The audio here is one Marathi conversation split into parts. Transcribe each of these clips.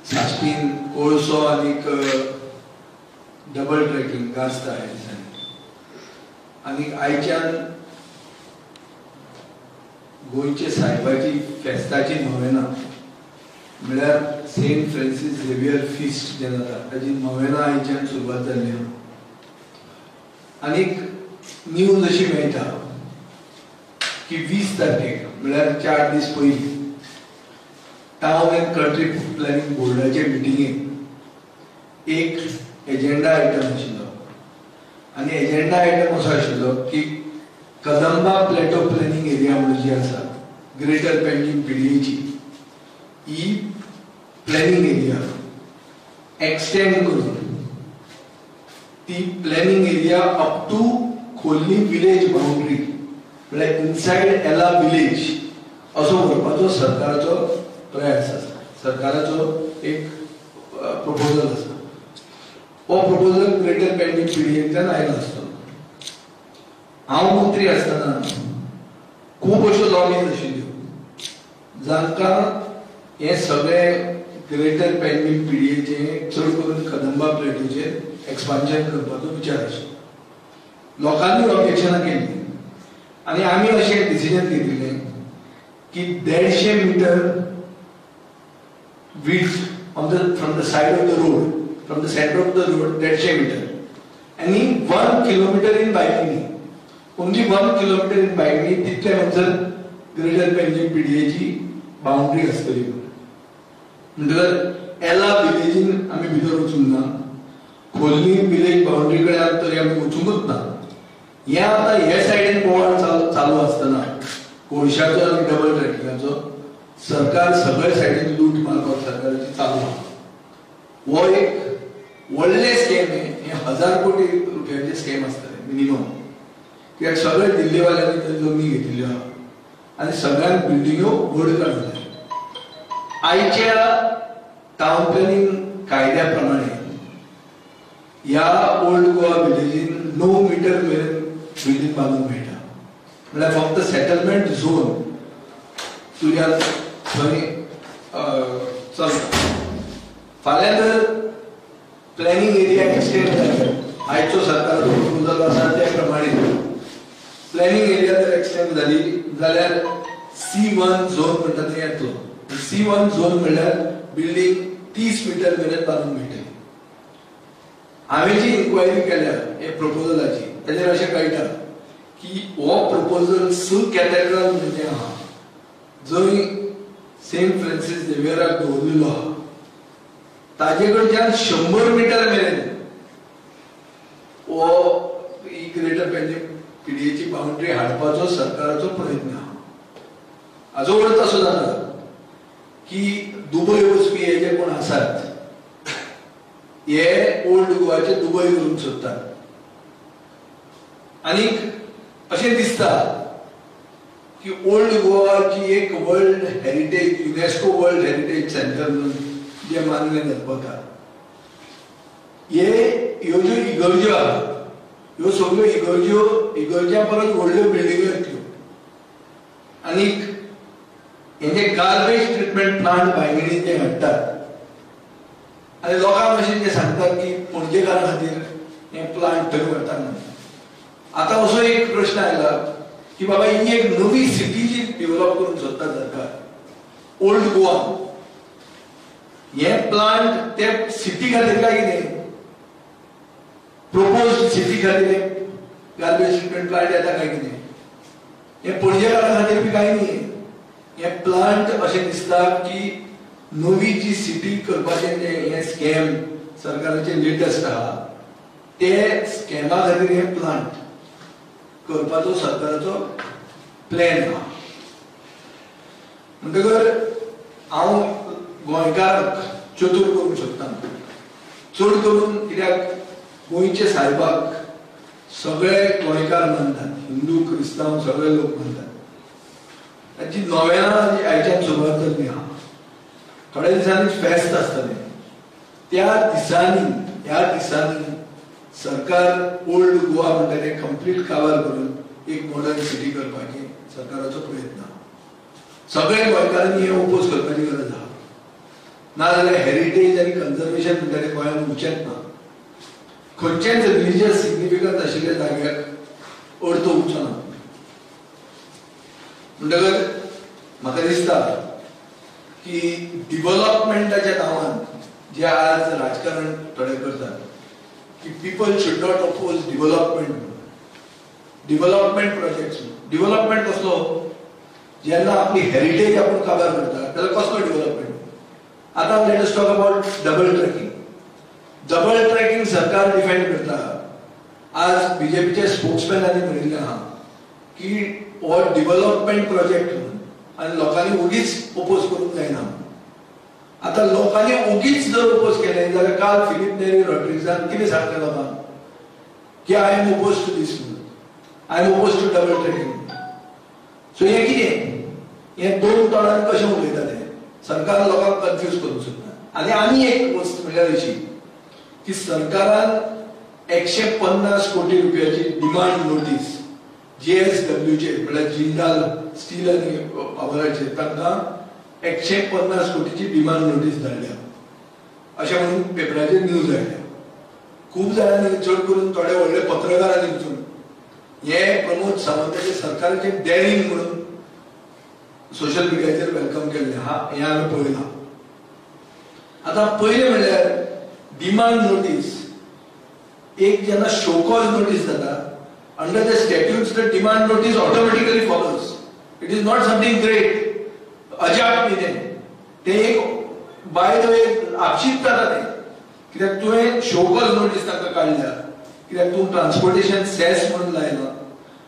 साश्टीन कोळसो आणि डबल ट्रॅकिंग गाजता आहे आणि आयच्यान गोंयचे सायबाची फेस्ताची नोवेना म्हळ्यार सेंट फ्रांसीस झेवियर फिस्ट जे जाता ताची नोवेना आयच्यान सुरवात जाल्ली आनीक न्यूज अशी मेळटा की 20 तारखेक म्हळ्यार 4 दीस पयलीं टाउन एंड कंट्री प्लॅनिंग बोर्डाचे मिटिंगेक एक एजेंडा आयटम आशिल्लो आनी एजेंडा आयटम असो आशिल्लो की कदंबा प्लेटो प्लॅनिंग एरिया म्हणून जी आसा ग्रेटर पेंजीम पीडीएची ही प्लॅनिंग एरिया एक्सटेंड करून ती प्लॅनिंग एरिया अप टू खोल्ली विलेज बाउंड्री म्हळ्यार इनसायड एला विलेज असो करपाचो सरकाराचो प्रयास आसा सरकाराचो एक प्रपोजल आसा हो प्रपोजल ग्रेटर पेंजीम पीडीएच्यान आयलो आसलो हांव मंत्री आसतना खूब अश्यो लॉबीज आशिल्ल्यो जांकां हे सगळे ग्रेटर पेंजीम पीडीएचे चड करून कदंबा प्लेटोचेर एक्सपान्शन करपाचो विचार आशिल्लो लोकांनी ऑब्जेक्शनां केल्ली आनी आमी अशें डिसिजन घेतिल्लें की 150 metre width from the side of the road, from the center of the road, 150 meter. And 1 kilometer in biking. Only 1 kilometer in biking. तितले नंतर ग्रेटर पेंजीम पीडीएची बाउंड्री आसतली. म्हणटकर एला विलेजीन आमी भितर वचूंक ना. खोल्ली विलेज बाउंड्री कडेन तरी आमी वचूंकूच ना. हे आतां हे सायडीन बोवाळ चालू आसतना कोळशाचो आनी डबल ट्रॅकिंगाचो सरकार सगळे सायडीन लूट मारपाक सरकाराची चालू आहा. हो एक व्हडले स्कॅम हे 1000 कोटी रुपयांचे स्कॅम आसतले मिनिमम कित्याक सगळे दिल्लीवाल्यांनी थंय जमनी घेतिल्ल्यो आहा आनी सगळ्यांक बिल्डिंग्यो व्हड काडल्या. आयच्या टाउन प्लॅनिंग कायद्या प्रमाणे ह्या ओल्ड गोवा विलेजीन 9 मीटर मेरेन बिल्डींग बांदूंक मेळटा म्हळ्यार फक्त सेटलमेंट झोन तुज्या थंय चलता. फाल्यां जर प्लॅनिंग एरिया एक्सटेंड जालो आयचो सरकाराचो प्रपोजल आसा त्या प्रमाणे प्लॅनिंग एरिया जर एक्सटेंड जाली जाल्यार C1 झोन म्हणटा तो येतलो. C1 झोन म्हणल्यार बिल्डींग 30 मीटर मेरेन बांदूंक मेळटली. हांवें जी इन्क्वायरी केल्या हे प्रपोजलाची ताचेर अशें कळटा की हो प्रपोजल कॅथेड्रल म्हणजे आहा जंय सेंट फ्रांसीस झेवियराक दवरलेलो आहा ताजे कडच्यान 100 मीटर मेरेन हो ही ग्रेटर पेंजीम पीडीएची बाउंड्री हाडपाचो सरकाराचो प्रयत्न आहा. हाजो अर्थ असो जाता की दुबय वचपी हे जे कोण आसात हे ओल्ड गोवाचे दुबय करूंक सोदतात आनीक अशें दिसता की ओल्ड गोवाची एक world heritage UNESCO world heritage centre म्हणून जे मानले जाता ह्यो ज्यो इगर्ज्यो आहा ह्यो सगळ्यो इगर्ज्या परत व्हडल्यो बिल्डिंग्यो येतल्यो आनीक हेजे गार्बेज ट्रिटमेंट प्लांट भायगणी जे हाडटात आनी लोकांक अशें जे सांगतात की पणजेकारां खातीर हे प्लांट थंय व्हरतात म्हणून. आता असो एक प्रश्न आयला की बाबा ही एक नवी सिटी जी डेव्हलप करून सोदता सरकार ओल्ड गोवा हे प्लांट ते सिटी खातीर काय कितें प्रोपोज्ड सिटी खातीर गार्बेज ट्रिटमेंट प्लांट येता काय कितें हे पणजेकारां खातीर बी काय न्ही. हे प्लांट अशें दिसता की नवी जी सिटी करपाचें जे हे स्कॅम सरकाराचे लेटेस्ट आहा ते स्कॅमा खातीर हे प्लांट करपाचो सरकाराचो प्लॅन आहा. म्हणटकर हांव गोंयकाराक चतूर करूंक सोदता चड करून कित्याक गोंयचे सायबाक सगळे गोंयकार मानतात, हिंदू क्रिस्तांव सगळे लोक मानतात. ताची नोवेना जी आयच्यान सुरवात जाल्ली आहा, थोड्या दिसांनी फेस्त आसतलें. ह्या दिसांनी सरकार ओल्ड गोवा म्हणटा तें कंप्लीट काबार करून एक मॉडर्न सिटी करपाचें सरकाराचो प्रयत्न. सगळे गोंयकारांनी हे ओपोज करपाची गरज आहा. नाजाल्यार हेरिटेज आनी कन्जर्वेशन म्हणटा तें गोंयांत उचेंच ना. खंयचेच रिलिजियस सिग्निफिकन्स आशिल्ल्या जाग्याक अर्थ उंचो ना. म्हणटकच म्हाका दिसता की डिव्हलपमेंटाच्या नांवान जे आज राजकारण थोडे करतात की people should not oppose development projects. Development कसलो? जेन्ना आपली हेरिटेज आपण काबार करता जाल्यार कसलो डिव्हलपमेंट? आता let us talk about double tracking सरकार डिफेंड करता. आज बीजेपीचे स्पोक्समॅनांनी म्हणिल्लें आहा की हो डिव्हलपमेंट प्रोजेक्ट आनी लोकांनी उगीच ओपोज करूंक जायना. आता लोकांनी उगीच जर ओपोज केले जाल्यार काल फिलिप नेरी रॉड्रिग्जान कितें सांगलें लोकांक की I am oppose to this, I am oppose to double tracking. So हें कितें? हें दोन तोंडान कशें उलयता तें सरकार लोकांक कन्फ्यूज करूंक सोदता. आनी आनी एक वस्त म्हणल्यार अशी की सरकारान 150 कोटी रुपयाची डिमांड नोटीस JSWचे म्हळ्यार जिंदाल स्टील आनी पावराचे तांकां 150 कोटीची डिमांड नोटीस धाडल्या अशें म्हणून पेपराचेर न्यूज आयल्या. खूब जाणांनी चड करून थोडे व्हडले पत्रकारांनी वचून हे प्रमोद सावंताचे सरकाराचे डेरिंग म्हणून सोशल मिडियाचेर वेलकम केल्लें. हें हांवें पळयलां. आतां पयलें म्हणल्यार डिमांड नोटीस एक जेन्ना शोकॉज नोटीस जाता under the statutes the demand notice automatically follows. It is not something great. अजाप न्ही ते एक बाय द वे आपशीच जाता तें. कित्याक तुवें शोकॉज नोटीस तांकां काडल्या कित्याक तूं ट्रान्सपोर्टेशन सेस म्हणून लायला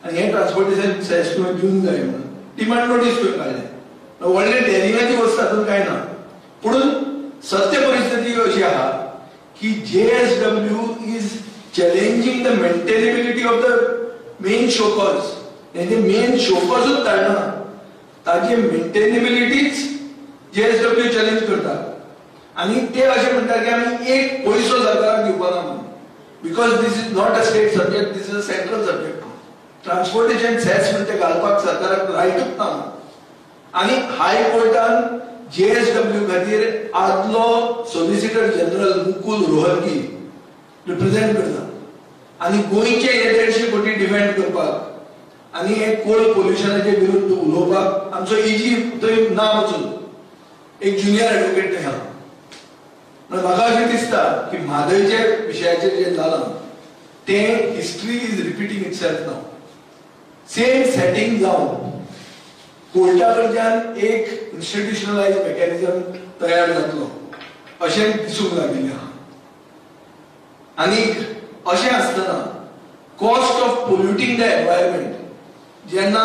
आनी हे ट्रान्सपोर्टेशन सेस तुवें दिवंक जाय म्हणून डिमांड नोटीस तुवें काडलें. व्हडले डेरिंगाची वस्त तातूंत कांय ना. पूण सत्य परिस्थिती अशी आहा की JSW is challenging the maintainability of the main show cause. तेजे मेन शो कॉजूच धाडना, ताजी मेंटेनेबिलिटीच JSW चॅलेंज करता. आनी ते अशें म्हणटा की आमी एक पयसो सरकाराक दिवपाना म्हणून. Because this is not a state subject, this is a central subject. Transportation cess म्हणजे ते घालपाक सरकाराक रायटूच ना. आनी हायकोर्टान JSW खातीर आदलो solicitor general Mukul Rohatgi represent करता आनी गोंयचे 150 कोटी डिफेंड करपाक आनी हे कोल पोल्युशनाचे विरुद्ध उलोवपाक आमचो इजी थंय ना वचून एक ज्युनियर एडवोकेट थंय आहा. म्हाका अशें दिसता की म्हादयचे विशयाचेर जें जालां तें हिस्ट्री इज रिपिटींग इटसेल्फ नाव. सेम सेटिंग जावन कोर्टा कडच्यान एक इन्स्टिट्युशनलायज मेकॅनिझम तयार जातलो अशें दिसूंक लागिल्लें आहा. आनी अशें आसतना कॉस्ट ऑफ पोल्युटिंग द एनवायरमेंट जेन्ना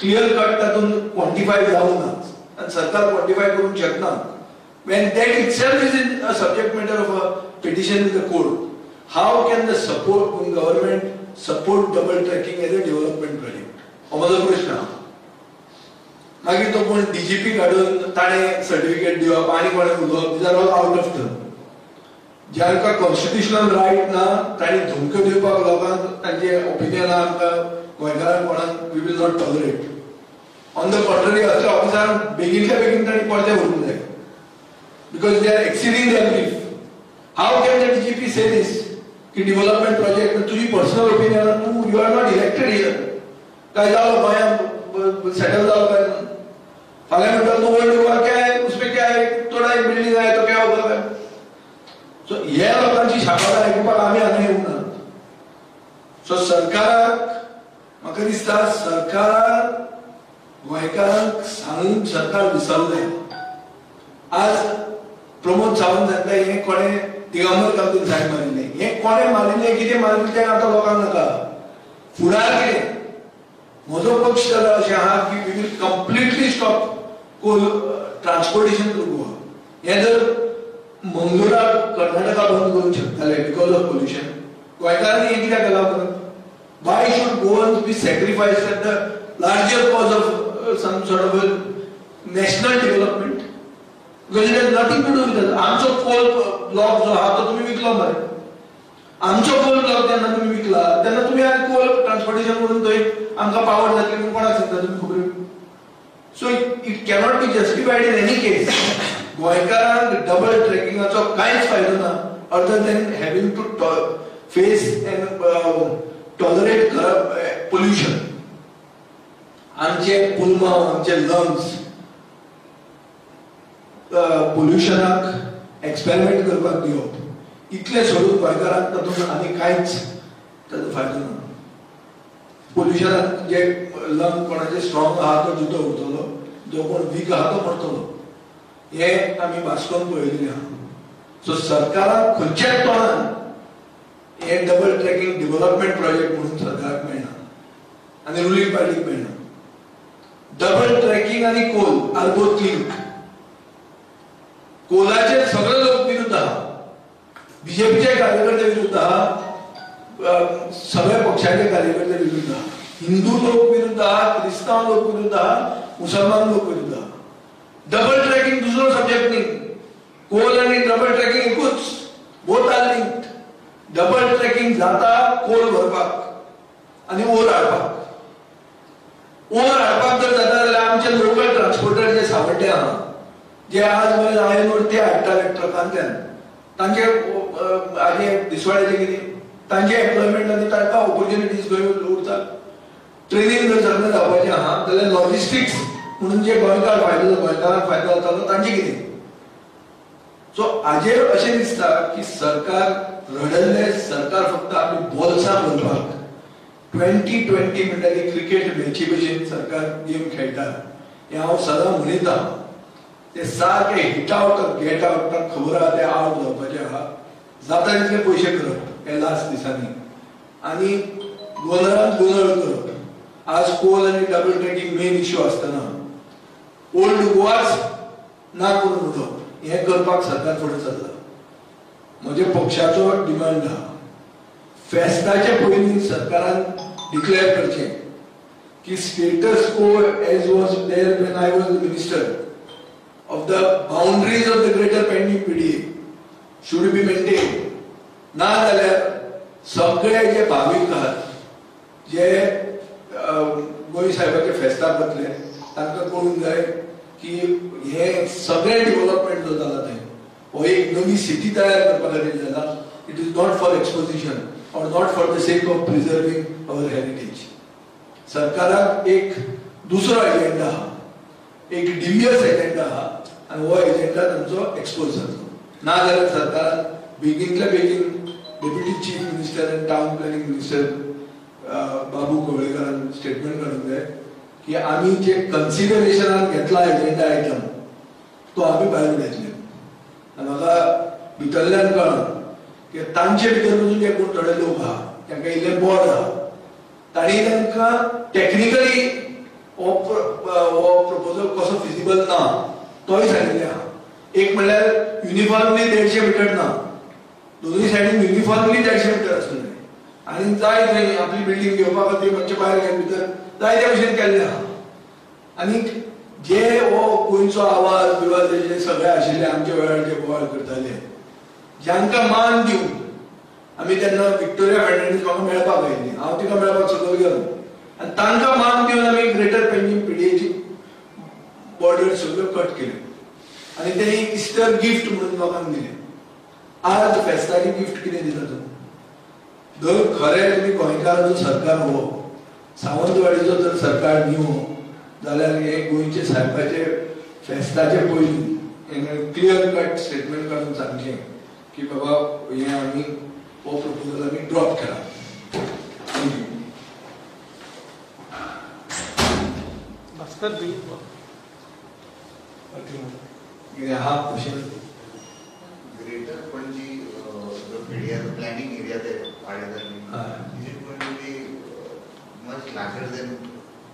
क्लियर कट तातूंत क्वॉन्टिफाय जावंक ना आनी सरकार क्वॉन्टिफाय करूंक शकना, when that itself is in a subject matter of a petition in the court, how can the government support double tracking as a development project? हो माझो प्रश्न आहा. मागीर तो कोण DGP काडून ताणें सर्टिफिकेट दिवप आनी कोणें उलोवप, these are all out of turn. ज्यांका कॉन्स्टिट्युशनल रायट ना ताणी धमक्यो दिवपाक लोकांक तांचे ओपिनियन आमकां गोंयकारांक कोणाक we will not tolerate. On the contrary असल्या ऑफिसारांक बेगिनच्या बेगीन ताणी पडदे व्हरून जाय because they are exceeding their brief. How can the DGP say this की डेव्हलपमेंट प्रोजेक्ट तुजी पर्सनल ओपिनियन तू you are not elected here काय जालो गोंयांत सेटल जालो काय म्हणून फाल्यां म्हणटा तूं ओल्ड गोवा क्या है उसमें क्या है थोड़ा एक बिल्डिंग आहे तो क्या होगा. सो हे लोकांची शाबादा आयकुपाक आमी हांगा येवंक ना. सो सरकाराक म्हाका दिसता सरकाराक गोंयकारांक सांगूंक सरकार विसरलें. आज प्रमोद सावंत सांगता हें कोणें दिगंबर कामतीन सायड मारिल्लें, हें कोणें मारिल्लें कितें मारिल्लें तें आतां लोकांक नाका. फुडार कितें म्हजो पक्ष जाता अशें आहा की we will completely stop coal transportation to Goa. हें जर मंगळूराक कर्नाटका बंद करूंक शकताले बिकॉज ऑफ पोल्युशन गोंयकारांनी हे कित्याक अलाव करप? Why should Goans be sacrificed at the larger cause of some sort of a national development? Because it has nothing to do with us. आमचो कोल ब्लॉक जो हा तो तुम्ही विकलो मरे. आमचो कोल ब्लॉक जेन्ना तुम्ही विकला तेन्ना तुम्ही आनी कोल ट्रान्सपोर्टेशन करून थंय आमकां पावर जातली म्हणून कोणाक सांगता तुम्ही खबर? So it cannot be justified in any case. गोंयकारांक डबल ट्रॅकिंगाचो कांयच फायदो ना other than having to face and tolerate pollution. आमचे पुलमा आमचे लंग्स पोल्युशनाक एक्सपेरिमेंट करपाक दिवप इतले सोडून गोंयकारांक तातूंत आनी कांयच ताचो फायदो ना. पोल्युशनाक जे लंग कोणाचे स्ट्रॉंग आहा तो जुतो उरतलो, जो कोण वीक आहा तो मरतलो. हे आमी वाचून पळयलेलें आहा. सो सरकाराक खंयच्याच तोंडान हे डबल ट्रॅकिंग डेव्हलपमेंट प्रोजेक्ट म्हणून सरकाराक मेळना आनी रुलींग पार्टीक मेळना. डबल ट्रॅकिंग आनी कोल आर बोथ लिंक. कोलाचे सगळे लोक विरुद्ध आहा, बीजेपीचे कार्यकर्ते विरुद्ध आहा, सगळ्या पक्षाचे कार्यकर्ते विरुद्ध आहा, हिंदू लोक विरुद्ध आहा, क्रिस्तांव लोक विरुद्ध आहा, मुसलमान लोक विरुद्ध आहा. डबल ट्रॅकिंग दुसरो सब्जेक्ट न्ही. कोल आनी डबल ट्रॅकिंग एकूच, both are linked. Double tracking जाता कोल भरपाक आनी ओर हाडपाक. ओर हाडपाक जर जाता जाल्यार आमचे लोकल ट्रान्सपोर्टर जे सावड्डे आहा, जे आज मेरेन आयन ते हाडटाले ट्रकांतल्यान, तांचे हाजे दिसवाड्याचे कितें तांचे एम्प्लॉयमेंट आनी तांकां ऑपॉर्च्युनिटीज खंय उरतात. ट्रेनिंग जर सगळें जावपाचें आहा जाल्यार लॉजिस्टिक्स म्हणून जे गोंयकारांक फायदो जातालो तांचे कितें? सो हाजेर अशें दिसता की सरकार रडल्ले. सरकार फक्त आपली बॉल्सां भरपाक 2020 म्हणटाली क्रिकेट मॅची भशेन सरकार गेम खेळटा. हें हांव सदां म्हणयता. ते सारके हिट आउट गेट आउट खबर आहा ते आउट जावपाचे आहा. जाता तितले पयशे करप हे लास्ट दिसांनी आनी गोंधळांत गोंधळ करप. आज कोल आनी डबल ट्रॅकिंग मेन इश्यू आसतना ओल्ड गोवाच ना करून उठप हे करपाक सरकार फुडें चल्ला. म्हज्या पक्षाचो डिमांड आहा फेस्ताचे पयलीं सरकारान डिक्लेअर करचें की status quo as was there when I was the minister of the boundaries of the greater pending PDA should be maintained. ना जाल्यार सगळे जे भाविक आहात जे गोंय साहेबाचे फेस्ताक वतले तांकां कळूंक जाय की हे सगळे डेव्हलपमेंट जो जाला थंय हो एक नवी सिटी तयार करपा खातीर जाला. It is not for exposition or not for the sake of preserving our heritage. सरकाराक एक दुसरो एजेंडा आहा, एक डिवियस एजेंडा आहा आनी हो एजेंडा तांचो एक्सपोज जातलो. ना जाल्यार सरकार बेगिनतल्या बेगीन डेप्युटी चीफ मिनिस्टर आनी टावन प्लॅनिंग मिनिस्टर बाबू कवळेकरान स्टेटमेंट काडूंक जाय की आमी जे कन्सिडरेशनान घेतला एजेंडा आयटम तो आमी भायर उडयतले. आनी म्हाका भितरल्यान कळ्ळां की तांचे भितर पसून जे कोण थोडे लोक आहा तांकां इल्ले बोर्ड आहा तांणी तांकां टॅक्निकली हो प्रपोजल कसो फिजिबल ना तोय सांगिल्ले आहा. एक म्हणल्यार युनिफॉर्मली 150 मीटर ना, दोनूय सायडीन युनिफॉर्मली 150 मीटर आसतलें आनी जाय थंय आपली बिल्डींग घेवपा खातीर मातशे भायर गेले भितर जाय त्या भशेन केल्लें आहा. आनी जे हो गोंयचो आवाज बिवाज जे सगळे आशिल्ले आमच्या वेळार जे बोवाळ करताले जांकां मान दिवन आमी तेन्ना विक्टोरिया फर्नांडीस म्हाका मेळपाक आयिल्ली. हांव तिका मेळपाक सकयल गेलो आनी तांकां मान दिवन आमी ग्रेटर पेंजीम पीडीएची बॉर्डर सगळ्यो कट केल्यो आनी तेणी इस्टर गिफ्ट म्हणून लोकांक दिलें. आज फेस्ताची गिफ्ट कितें दिता तूं? जर खरें तुमी गोंयकार जो सरकार हो सावंतवाडीचो जर सरकार न्ही हो जाल्यार हे गोंयचे साहेबाचे फेस्ताचे पयलीं क्लियर कट स्टेटमेंट काडून सांगचें की बाबा हें आमी हो प्रपोजल आमी ड्रॉप केला. हा क्वेश्चन ग्रेटर पणजी जो PDA planning area there is it going to be much larger than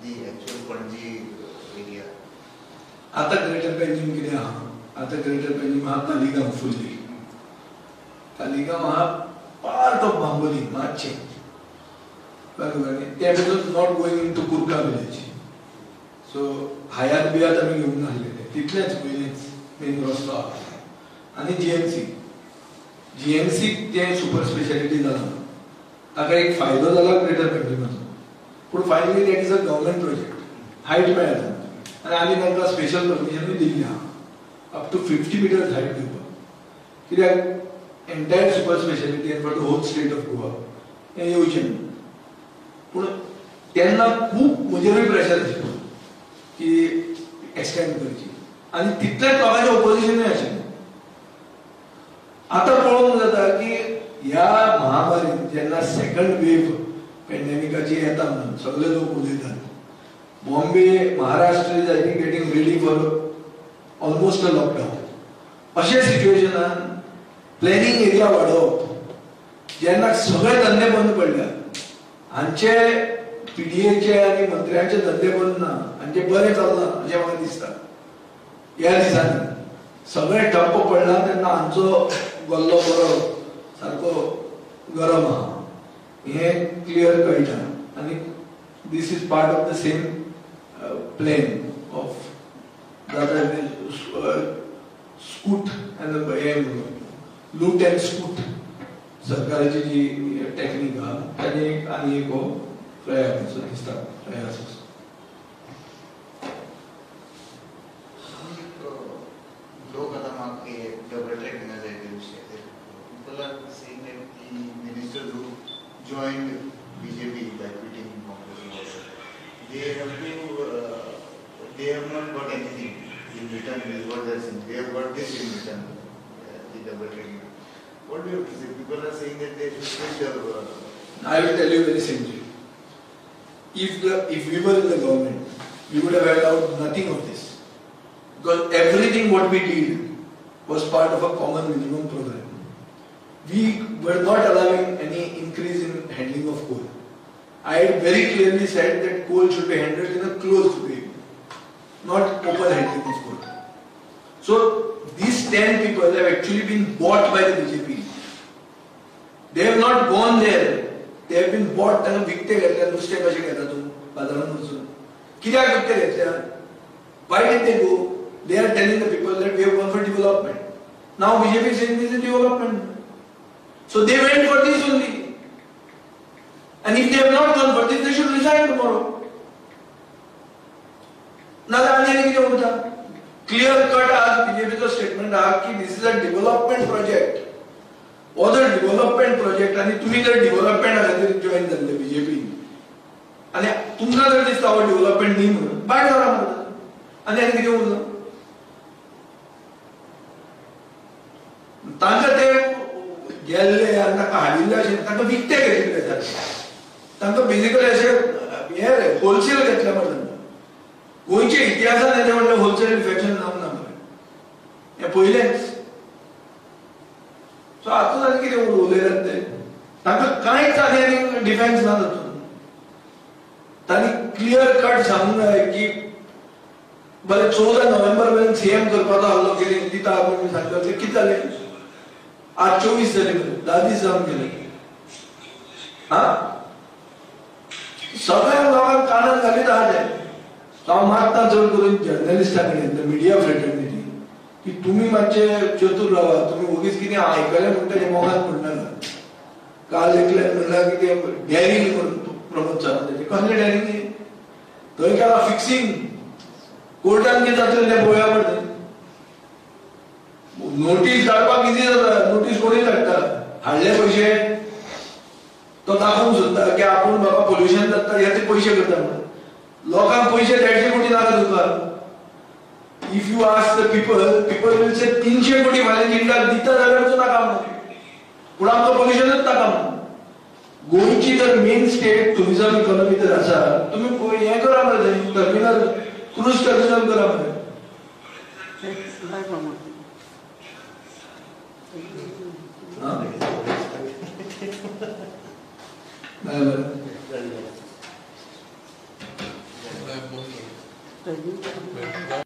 the actual Panji area? आता ग्रेटर पेंजीम कितें आहा? आता ग्रेटर पेंजीम आहा तालिगांव फुल्ली. तालिगांव आहा part of Bamboli, मातशें त्या भितर not going into Kurka village. So Hayat बियात आमी घेवन आसलेले तितलेंच पयलींच मेन रस्तो आहा आनी GMC जे सुपर स्पेशालिटी जाला ताका एक फायदो जाला ग्रेटर पेडणेमाचो पूण finally that is a government project height मेळटा आनी आमी तांकां स्पेशल परमिशनूय दिल्ली आहा अप टू 50 meters हायट दिवपाक कित्याक entire super speciality and for the whole state of Goa हें येवचें पूण तेन्ना खूब म्हजेरूय प्रेशर आशिल्लो की एक्सटेंड करची आनी तितलेंच लोकांचें ऑपोजिशनूय आशिल्लें आतां पळोवंक जाता की ह्या महामारीन जेन्ना सेकंड वेव पॅन्डेमिकाची येता म्हणून सगळे लोक उलयतात Bombay Maharashtra is I think getting ready for almost a lockdown अशे सिच्युएशनान प्लॅनिंग एरिया वाडोवप जेन्ना सगळे धंदे बंद पडल्यात हांचे पीडीएचे आनी मंत्र्यांचे धंदे बंद ना हांचे बरें चलना अशें म्हाका दिसता ह्या दिसांनी सगळे ठप्प पडला तेन्ना हांचो गल्लो बरो सारको गरम आहा हें क्लियर कळटा आनी this is part of the same plan of scoot and loot and scoot सरकाराची जी टॅक्नीक आहा ताणी आनी एक हो प्रयास दिसता प्रयास लोक आता मागे डबल ट्रॅक घेण्याचा विषय people are saying that the ministers who joined BJP by quitting Congress, they have not got anything in return. Is what they are saying. They have got this in return, the double tracking. What do you have to say? People are saying that they should quit. I will tell you very simply. If we were in the government, we would have allowed nothing of this, because everything what we did was part of a common minimum program. We were not allowing any increase in handling of coal. I had very clearly said that coal should be handled in a closed way, not open handling of coal. So these 10 people have actually been bought by the BJP. They have not gone there. They have been bought. त्यांना विकते घेतल्या नुसते कसे घेता तू बाजारात वचून कित्याक विकते घेतल्या? Why did they go? They are telling the people that we have gone for development. Now BJP is saying this is development. So they went for this only. And if they have not gone for this, they should resign tomorrow. Now clear cut as BJP's statement कि this is a development project. Other development project आणि तुम्ही जर development खातीर join झाले BJP आणि तुमकां जर दिसता हो development न्ही म्हणून भायर सरा म्हणटा आनी कितें उरलां तांकां ते गेल्ले आनी ताका हाडिल्ले अशें तांकां विकते घेतले तांकां बेजिकली अशें हे रे होलसेल घेतले म्हणटा गोंयच्या इतिहासान येते म्हणल्यार होलसेल इन्फेक्शन जावंक ना हें पयलेंच सो हातूंत आनी कितें उलयल्यात ते तांकां कांयच आनी डिफेन्स ना तातूंत तांणी क्लियर कट सांगूंक जाय की बरें 14 नोव्हेंबर मेरेन सीएम करपाचो हल्लो केली दिता आपूण सांगलें तें कितें जालें आज 24 जाले 10 दीस जावन गेले सगळ्या लोकांक कानान घालीत आहा ते हांव मागता चड करून जर्नलिस्टां कडेन मिडिया फ्रेटर्निटी की तुम्ही मातशे चतुर रावा तुम्ही उगीच कितें आयकलें म्हणटा तें मोगान म्हणनाका काल एकल्यान म्हणलां की ते डॅरिंग म्हणून प्रमोद सावंत कसलें डॅरिंग थंय केलां फिक्सिंग कोर्टान कितें जातलें तें पळोवया पडटा नोटीस धाडपाक इजी जाता नोटीस कोणी धाडटा हाडले पयशे तो दाखोवंक सोदता की आपूण बाबा पोल्युशन जाता हे ते पयशे करता म्हणून लोकांक पयशे 150 कोटी नाका तुका if you ask the people will say 300 कोटी फाल्यां इंडियाक दिता जाल्यार वचूं नाका म्हणून पूण आमकां पोल्युशनच नाका म्हणून गोंयची जर मेन स्टेट टुरिझम इकॉनॉमी जर आसा तुमी हें करा मरे टर्मिनल क्रूज टर्मिनल करा मरे